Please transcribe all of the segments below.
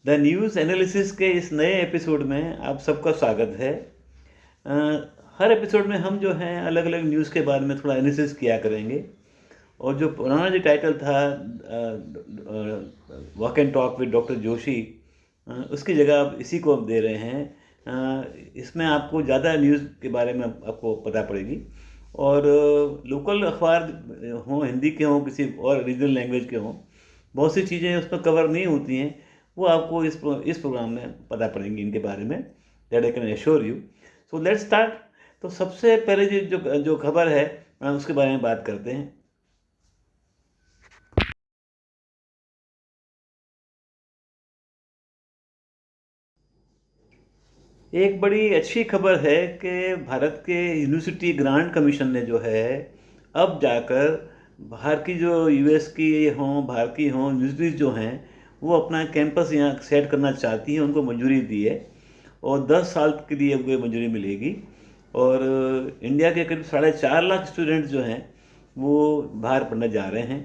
The news analysis के इस नए एपिसोड में आप सबका स्वागत है। अ, हर एपिसोड में हम जो हैं अलग अलग न्यूज़ के बारे में थोड़ा एनालिसिस किया करेंगे। और जो पुराना जो टाइटल था walk and talk with doctor Joshi, उसकी जगह अब इसी को अब दे रहे हैं। इसमें आपको ज़्यादा न्यूज़ के बारे में आपको पता पड़ेगी। और लोकल अखबार हों, हिंदी के हों, किसी और रीजनल लैंग्वेज के हों, बहुत सी चीज़ें उसमें कवर नहीं होती हैं। वो आपको इस प्रोग्राम में पता पड़ेंगी इनके बारे में, that I can assure you. So let's start. तो सबसे पहले जो जो जो खबर है, उसके बारे में बात करते हैं। एक बड़ी अच्छी खबर है कि भारत के यूनिवर्सिटी ग्रांट कमीशन ने जो है अब जाकर बाहर की जो यूएस की हों, बाहर की हों, यूनिवर्सिटीज़ जो हैं वो अपना कैंपस यहाँ सेट करना चाहती हैं, उनको मंजूरी दी है। और 10 साल के लिए उनको मंजूरी मिलेगी। और इंडिया के करीब 4.5 लाख स्टूडेंट जो हैं वो बाहर पढ़ने जा रहे हैं।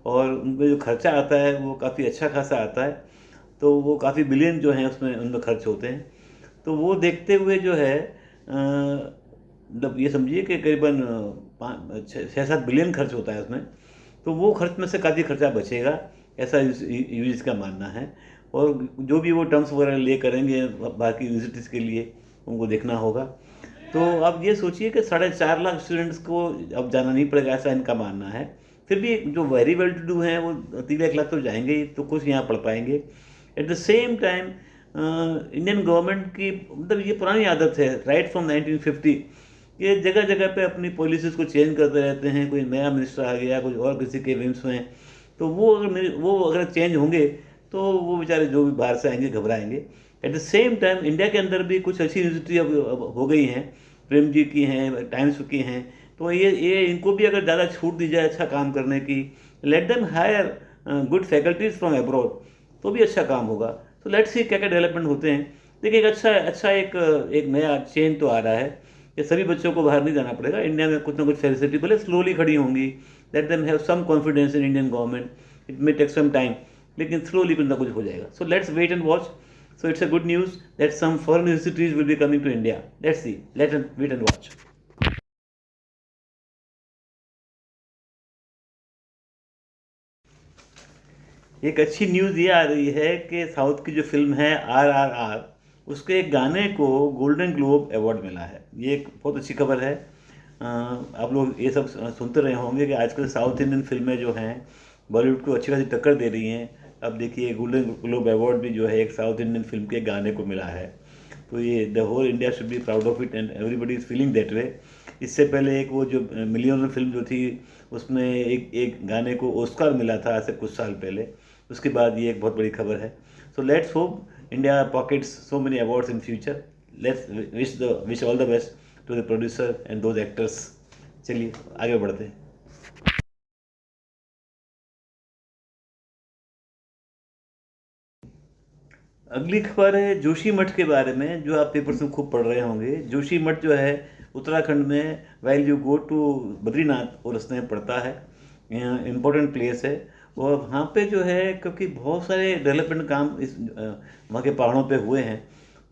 और उनका जो खर्चा आता है वो काफ़ी अच्छा खासा आता है। तो वो काफ़ी बिलियन जो हैं उसमें उनमें खर्च होते हैं। तो वो देखते हुए जो है मतलब ये समझिए कि करीबन 6-7 बिलियन खर्च होता है उसमें। तो वो खर्च में से काफ़ी खर्चा बचेगा, ऐसा यूजीसी का मानना है। और जो भी वो टर्म्स वगैरह ले करेंगे बाकी यूनिवर्सिटीज़ के लिए, उनको देखना होगा। तो अब ये सोचिए कि 4.5 लाख स्टूडेंट्स को अब जाना नहीं पड़ेगा, ऐसा इनका मानना है। फिर भी जो वेरी वेल टू डू हैं वो 3 लाख तो जाएंगे ही, तो कुछ यहाँ पढ़ पाएंगे। Eight the same time Indian government की मतलब ये पुरानी आदत है, राइट फ्रॉम 1950, ये जगह जगह पे अपनी पॉलिसीज़ को चेंज करते रहते हैं। कोई नया मिनिस्टर आ गया, कुछ और किसी के विम्स में, तो वो अगर चेंज होंगे तो वो बेचारे जो भी बाहर से आएंगे घबराएंगे। At the same time India के अंदर भी कुछ अच्छी यूनिवर्सिटी अब हो गई हैं, प्रेम जी की हैं, टाइम्स की हैं। तो ये इनको भी अगर ज़्यादा छूट दी जाए अच्छा काम करने की, let them hire good faculties from abroad, तो भी अच्छा काम होगा। तो लेट्स सी क्या क्या डेवलपमेंट होते हैं। देखिए, एक अच्छा अच्छा एक नया चेंज तो आ रहा है कि सभी बच्चों को बाहर नहीं जाना पड़ेगा। इंडिया में कुछ ना कुछ फैसिलिटी भले स्लोली खड़ी होंगी। Let them have some confidence in Indian government. It may take some time, लेकिन स्लोली कुछ ना कुछ हो जाएगा। So let's wait and watch. So it's a good news that some foreign universities will be coming to India. Let's see, let wait and watch. एक अच्छी news ये आ रही है कि साउथ की जो फिल्म है RRR, उसके एक गाने को गोल्डन ग्लोब अवार्ड मिला है। ये एक बहुत अच्छी खबर है। आप लोग ये सब सुनते रहे होंगे कि आजकल साउथ इंडियन फिल्में जो हैं बॉलीवुड को अच्छी खासी टक्कर दे रही हैं। अब देखिए, गोल्डन ग्लोब अवार्ड भी जो है एक साउथ इंडियन फिल्म के गाने को मिला है। तो ये the whole India should be proud of it and everybody is feeling that way. इससे पहले एक वो जो मिलियनर फिल्म जो थी, उसमें एक एक गाने को ऑस्कर मिला था आज से कुछ साल पहले। उसके बाद ये एक बहुत बड़ी खबर है। So let's hope India pockets so many awards in future. Let's wish all the best to the producer and those actors. चलिए आगे बढ़ते हैं। अगली खबर है जोशी मठ के बारे में, जो आप पेपर्स में खूब पढ़ रहे होंगे। जोशी मठ जो है उत्तराखंड में, well you go to Badrinath और उसमें पड़ता है, इम्पोर्टेंट प्लेस है। और वहाँ पे जो है, क्योंकि बहुत सारे डेवलपमेंट काम वहाँ के पहाड़ों पे हुए हैं,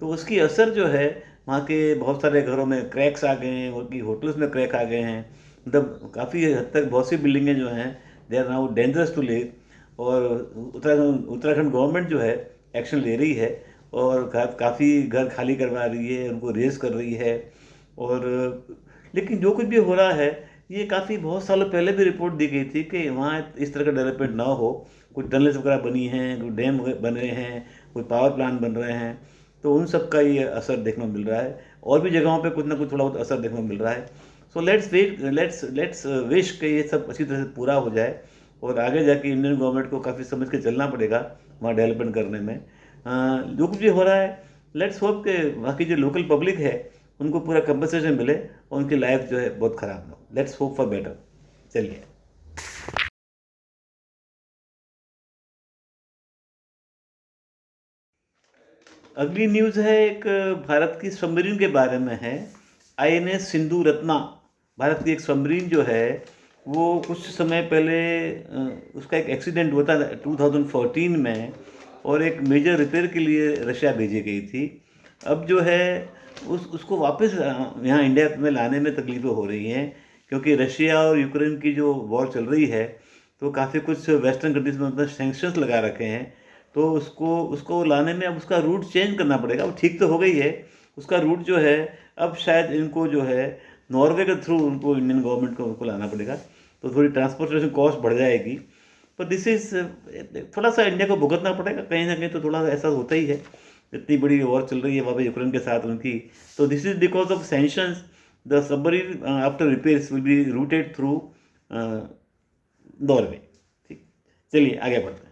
तो उसकी असर जो है वहाँ के बहुत सारे घरों में क्रैक्स आ गए हैं, उनकी होटल्स में क्रैक आ गए हैं। मतलब काफ़ी हद तक बहुत सी बिल्डिंगें जो हैं they are now dangerous to live. और उत्तराखंड गवर्नमेंट जो है एक्शन ले रही है और काफ़ी घर खाली करवा रही है, उनको रेज कर रही है। और लेकिन जो कुछ भी हो रहा है, ये काफ़ी बहुत सालों पहले भी रिपोर्ट दी गई थी कि वहाँ इस तरह का डेवलपमेंट ना हो। कुछ टनल्स वगैरह बनी हैं, कुछ डैम बन रहे हैं, कुछ पावर प्लांट बन रहे हैं। तो उन सब का ये असर देखने को मिल रहा है। और भी जगहों पे कुछ ना कुछ थोड़ा बहुत असर देखने को मिल रहा है। So let's wait, let's wish कि ये सब अच्छी तरह से पूरा हो जाए। और आगे जाके इंडियन गवर्नमेंट को काफ़ी समझ के चलना पड़ेगा वहाँ डेवलपमेंट करने में। जो कुछ भी हो रहा है, लेट्स होप कि वहाँ की जो लोकल पब्लिक है उनको पूरा कंपनसेशन मिले और उनकी लाइफ जो है बहुत ख़राब ना हो। Let's hope for better. चलिए, अगली न्यूज़ है एक भारत की सबमरीन के बारे में है। INS सिंधु रत्ना, भारत की एक सबमरीन जो है वो कुछ समय पहले उसका एक एक्सीडेंट हुआ था 2014 में। और एक मेजर रिपेयर के लिए रशिया भेजी गई थी। अब जो है उसको वापस यहाँ इंडिया में लाने में तकलीफ़ें हो रही हैं, क्योंकि रशिया और यूक्रेन की जो वॉर चल रही है, तो काफ़ी कुछ वेस्टर्न कंट्रीज़ में मतलब सैंक्शंस लगा रखे हैं। तो उसको उसको लाने में अब उसका रूट चेंज करना पड़ेगा। वो ठीक तो हो गई है, उसका रूट जो है अब शायद इनको जो है नॉर्वे के थ्रू उनको इंडियन गवर्नमेंट को उनको लाना पड़ेगा, तो थोड़ी ट्रांसपोर्टेशन कॉस्ट बढ़ जाएगी। पर दिस इज़ थोड़ा सा इंडिया को भुगतना पड़ेगा कहीं ना कहीं, तो थोड़ा ऐसा होता ही है। इतनी बड़ी वॉर चल रही है वहाँ पे यूक्रेन के साथ उनकी, तो this is because of sanctions the submarine after repairs will be rooted through Norway. ठीक, चलिए आगे बढ़ते हैं।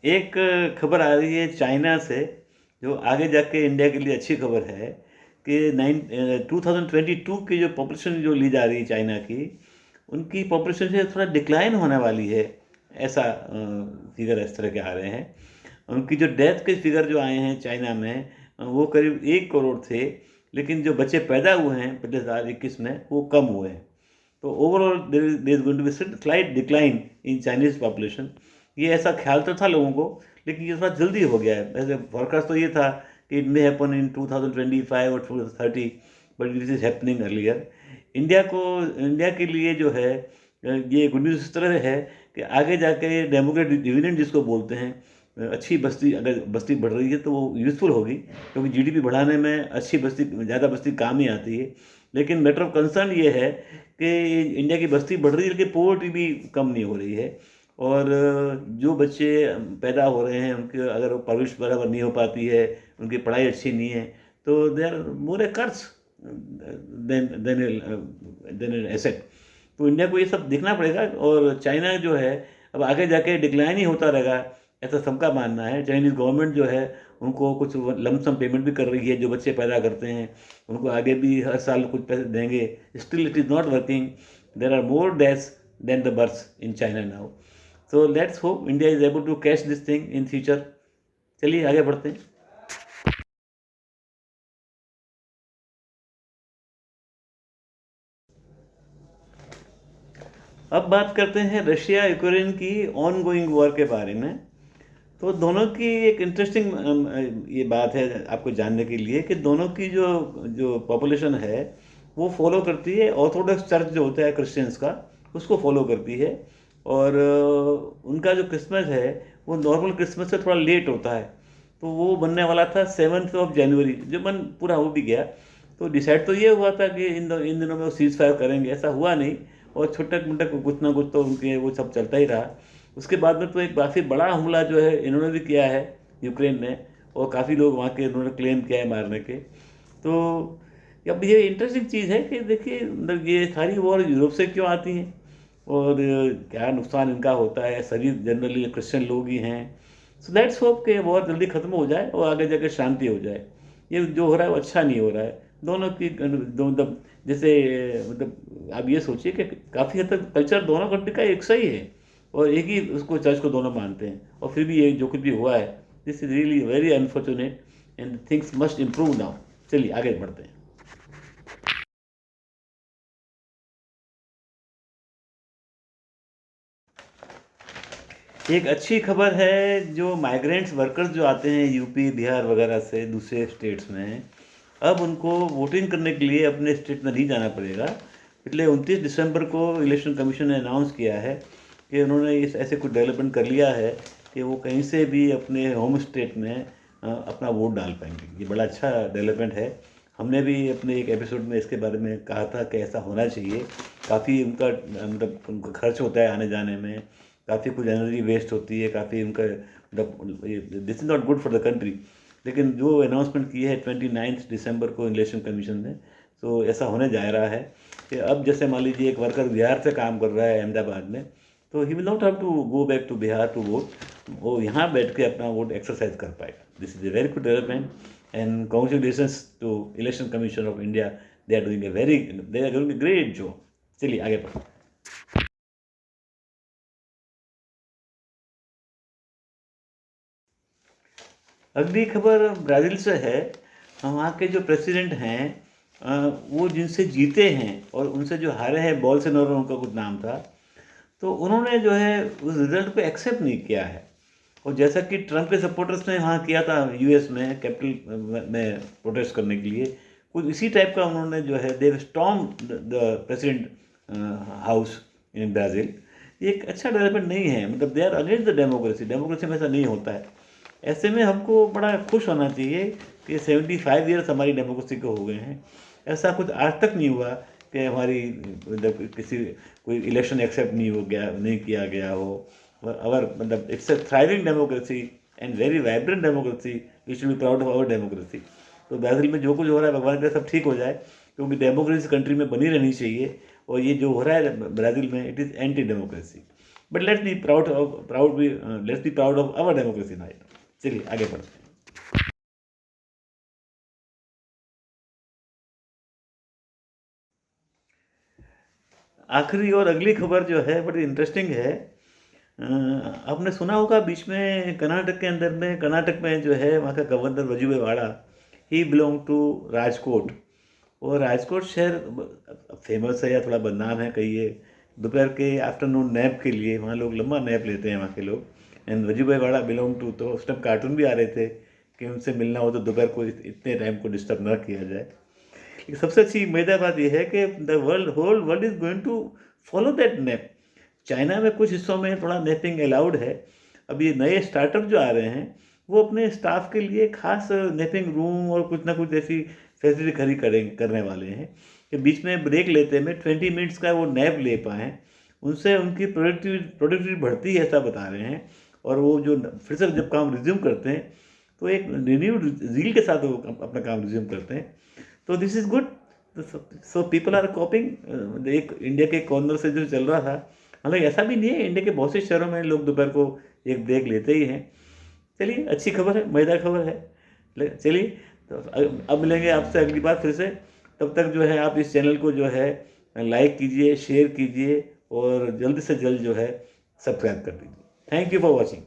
एक खबर आ रही है चाइना से, जो आगे जाके इंडिया के लिए अच्छी खबर है कि 2022 की जो पॉपुलेशन जो ली जा रही है चाइना की, उनकी पॉपुलेशन से थोड़ा डिक्लाइन होने वाली है, ऐसा फिगर इस तरह के आ रहे हैं। उनकी जो डेथ के फिगर जो आए हैं चाइना में, वो करीब 1 करोड़ थे, लेकिन जो बच्चे पैदा हुए हैं पिछले 2021 में वो कम हुए हैं। तो overall there is going to be slight decline in Chinese population. ये ऐसा ख्याल तो था लोगों को, लेकिन ये थोड़ा जल्दी हो गया है। वैसे फोरकास्ट तो ये था कि इट मे हैपन इन 2025 और 2030, but this is happening earlier. India के लिए जो है ये गुड न्यूज़ इस तरह है कि आगे जाके डेमोक्रेटिक डिविडेंड जिसको बोलते हैं, अच्छी बस्ती, अगर बस्ती बढ़ रही है तो वो यूज़फुल होगी, क्योंकि जीडीपी बढ़ाने में अच्छी बस्ती, ज़्यादा बस्ती काम ही आती है। लेकिन मैटर ऑफ कंसर्न ये है कि इंडिया की बस्ती बढ़ रही है, लेकिन पोवर्टी भी कम नहीं हो रही है। और जो बच्चे पैदा हो रहे हैं उनके अगर परवरिश बराबर नहीं हो पाती है, उनकी पढ़ाई अच्छी नहीं है, तो they are more a curse than than asset. तो इंडिया को ये सब देखना पड़ेगा। और चाइना जो है अब आगे जाके डिक्लाइन ही होता रहेगा, ऐसा सबका मानना है। चाइनीज़ गवर्नमेंट जो है उनको कुछ लमसम पेमेंट भी कर रही है, जो बच्चे पैदा करते हैं उनको आगे भी हर साल कुछ पैसे देंगे। Still it is not working, there are more deaths than the births in China now. So let's hope India is able to catch this thing in future. चलिए आगे बढ़ते हैं। अब बात करते हैं रशिया यूक्रेन की ऑन गोइंग वॉर के बारे में। तो दोनों की एक इंटरेस्टिंग ये बात है आपको जानने के लिए कि दोनों की जो जो पॉपुलेशन है वो फॉलो करती है ऑर्थोडॉक्स चर्च जो होता है क्रिश्चियंस का, उसको फॉलो करती है। और उनका जो क्रिसमस है वो नॉर्मल क्रिसमस से थोड़ा लेट होता है। तो वो बनने वाला था 7 जनवरी, जो बन पूरा हो भी गया। तो डिसाइड तो ये हुआ था कि इन दिनों में वो सीज फायर करेंगे, ऐसा हुआ नहीं। और छुटक मुटक कुछ ना कुछ तो उनके वो सब चलता ही रहा। उसके बाद में तो एक काफ़ी बड़ा हमला जो है इन्होंने भी किया है, यूक्रेन ने, और काफ़ी लोग वहाँ के उन्होंने क्लेम किया है मारने के। तो अब ये इंटरेस्टिंग चीज़ है कि देखिए मतलब ये सारी वॉर यूरोप से क्यों आती हैं, और क्या नुकसान इनका होता है। सभी जनरली क्रिश्चियन लोग ही हैं। सो लेट्स होप कि वॉर जल्दी ख़त्म हो जाए और आगे जाकर शांति हो जाए। ये जो हो रहा है वो अच्छा नहीं हो रहा है। दोनों की मतलब जैसे मतलब आप ये सोचिए कि काफ़ी हद तक कल्चर दोनों कंट्री का एक सही है, और एक ही उसको चर्च को दोनों मानते हैं, और फिर भी ये जो कुछ भी हुआ है, this is really very unfortunate and things must improve now. चलिए आगे बढ़ते हैं। एक अच्छी खबर है, जो माइग्रेंट्स वर्कर्स जो आते हैं यूपी बिहार वगैरह से दूसरे स्टेट्स में, अब उनको वोटिंग करने के लिए अपने स्टेट में नहीं जाना पड़ेगा। पिछले 29 दिसंबर को इलेक्शन कमीशन ने अनाउंस किया है कि उन्होंने इस ऐसे कुछ डेवलपमेंट कर लिया है कि वो कहीं से भी अपने होम स्टेट में अपना वोट डाल पाएंगे। ये बड़ा अच्छा डेवलपमेंट है। हमने भी अपने एक एपिसोड में इसके बारे में कहा था कि ऐसा होना चाहिए। काफ़ी उनका मतलब उनका खर्च होता है आने जाने में, काफ़ी कुछ एनर्जी वेस्ट होती है, काफ़ी उनका मतलब this is not good for the country. लेकिन जो अनाउंसमेंट की है 29 दिसंबर को इलेक्शन कमीशन ने, तो ऐसा होने जा रहा है कि अब जैसे मान लीजिए एक वर्कर बिहार से काम कर रहा है अहमदाबाद में, तो he will not have to go back to Bihar to vote. वो यहाँ बैठ के अपना वोट एक्सरसाइज कर पाएगा। This is a very good development and congratulations to Election Commission of India. They are doing a very, they are doing a great job. चलिए आगे बढ़ो। अगली खबर ब्राज़ील से है। वहाँ के जो प्रेसिडेंट हैं वो जिनसे जीते हैं और उनसे जो हारे हैं, बोल्सोनारो उनका कुछ नाम था, तो उन्होंने जो है उस रिजल्ट को एक्सेप्ट नहीं किया है। और जैसा कि ट्रंप के सपोर्टर्स ने वहाँ किया था यूएस में कैपिटल में प्रोटेस्ट करने के लिए, कुछ इसी टाइप का उन्होंने जो है they storm the president house in Brazil. ये एक अच्छा डेवलपमेंट नहीं है, मतलब they are against the democracy. Democracy में ऐसा नहीं होता है। ऐसे में हमको बड़ा खुश होना चाहिए कि 75 ईयर्स हमारी डेमोक्रेसी को हो गए हैं। ऐसा कुछ आज तक नहीं हुआ कि हमारी मतलब किसी कोई इलेक्शन एक्सेप्ट नहीं हो गया, नहीं किया गया हो। और मतलब it's a thriving democracy and very vibrant democracy, we should be proud of our democracy. तो ब्राज़ील में जो कुछ हो रहा है, भगवान करे सब ठीक हो जाए, क्योंकि डेमोक्रेसी कंट्री में बनी रहनी चाहिए। और ये जो हो रहा है ब्राज़ील में, it is anti democracy. But let's be proud of our democracy night. चलिए आगे बढ़ते हैं। आखिरी और अगली खबर जो है बड़ी इंटरेस्टिंग है। आपने सुना होगा बीच में कर्नाटक के अंदर में, कर्नाटक में जो है वहाँ का governor Vajubhai Vala, he belong to Rajkot. और राजकोट शहर फेमस है या थोड़ा बदनाम है कहिए दोपहर के आफ्टरनून नैप के लिए। वहाँ लोग लंबा नैप लेते हैं वहाँ के लोग। And Vajubhai Vala belong to, तो उस टाइम कार्टून भी आ रहे थे कि उनसे मिलना हो तो दोपहर को इतने टाइम को डिस्टर्ब ना किया जाए। लेकिन सबसे अच्छी मजेदार बात यह है कि the whole world is going to follow that nap. China में कुछ हिस्सों में थोड़ा नैपिंग अलाउड है। अब ये नए स्टार्टअप जो आ रहे हैं वो अपने स्टाफ के लिए खास नैपिंग रूम और कुछ ना कुछ ऐसी फैसिलिटी खड़ी करने वाले हैं कि बीच में ब्रेक लेते में 20 मिनट्स का वो नैप ले पाएँ। उनसे उनकी प्रोडक्टिविटी बढ़ती है, ऐसा बता रहे हैं। और वो जो फिर से जब काम रिज्यूम करते हैं तो एक रिन्यूड जील के साथ वो अपना काम रिज्यूम करते हैं। तो this is good. So people are coping. एक इंडिया के कॉर्नर से जो चल रहा था, हालांकि ऐसा भी नहीं है, इंडिया के बहुत से शहरों में लोग दोपहर को एक ब्रेक लेते ही हैं। चलिए अच्छी खबर है, मज़ेदार खबर है। चलिए तो अब मिलेंगे आपसे अगली बार फिर से। तब तक जो है आप इस चैनल को जो है लाइक कीजिए, शेयर कीजिए और जल्द से जल्द जो है सब्सक्राइब कर दीजिए। Thank you for watching.